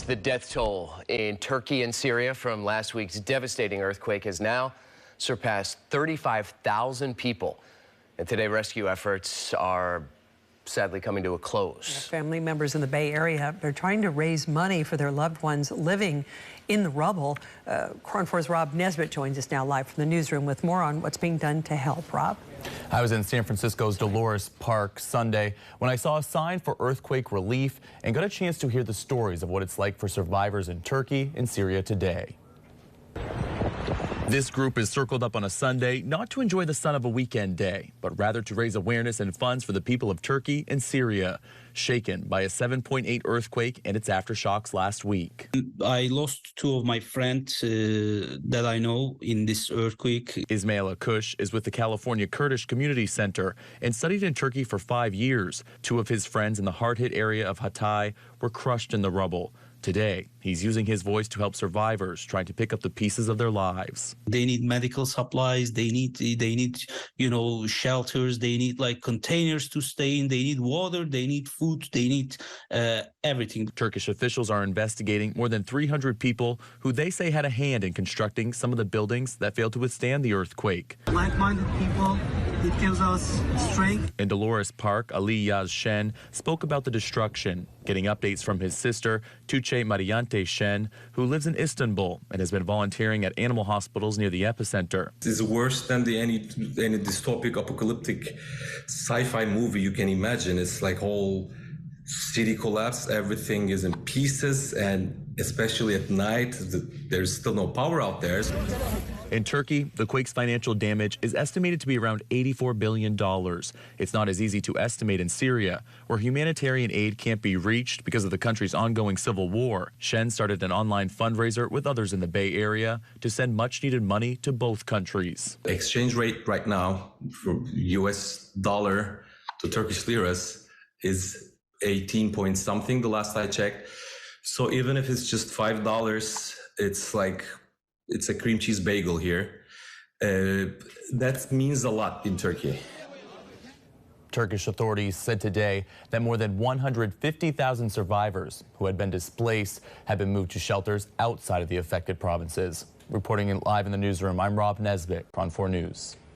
The death toll in Turkey and Syria from last week's devastating earthquake has now surpassed 35,000 people. And today, rescue efforts are sadly coming to a close. Family members in the Bay Area, they're trying to raise money for their loved ones living in the rubble. KRON 4's Rob Nesbitt joins us now live from the newsroom with more on what's being done to help. Rob? I was in San Francisco's Dolores Park Sunday when I saw a sign for earthquake relief and got a chance to hear the stories of what it's like for survivors in Turkey and Syria today. This group is circled up on a Sunday, not to enjoy the sun of a weekend day, but rather to raise awareness and funds for the people of Turkey and Syria, shaken by a 7.8 earthquake and its aftershocks last week. I lost two of my friends that I know in this earthquake. Ismail Akush is with the California Kurdish Community Center and studied in Turkey for 5 years. Two of his friends in the hard-hit area of Hatay were crushed in the rubble. Today, he's using his voice to help survivors trying to pick up the pieces of their lives. They need medical supplies, they need shelters, they need like containers to stay in, they need water, they need food, they need everything. Turkish officials are investigating more than 300 people who they say had a hand in constructing some of the buildings that failed to withstand the earthquake. Like-minded people, it gives us strength. In Dolores Park, Ali Yaz Shen spoke about the destruction, getting updates from his sister, Tuğçe Mariante Shen, who lives in Istanbul and has been volunteering at animal hospitals near the epicenter. It's worse than any dystopic, apocalyptic sci-fi movie you can imagine. It's like whole city collapse, everything is in pieces, and especially at night, there's still no power out there. In Turkey, the quake's financial damage is estimated to be around $84 billion. It's not as easy to estimate in Syria, where humanitarian aid can't be reached because of the country's ongoing civil war. Shen started an online fundraiser with others in the Bay Area to send much-needed money to both countries. The exchange rate right now for US dollar to Turkish liras is 18 point something the last I checked. So even if it's just $5, it's a cream cheese bagel here. That means a lot in Turkey. Turkish authorities said today that more than 150,000 survivors who had been displaced have been moved to shelters outside of the affected provinces. Reporting live in the newsroom, I'm Rob Nesbitt, KRON 4 News.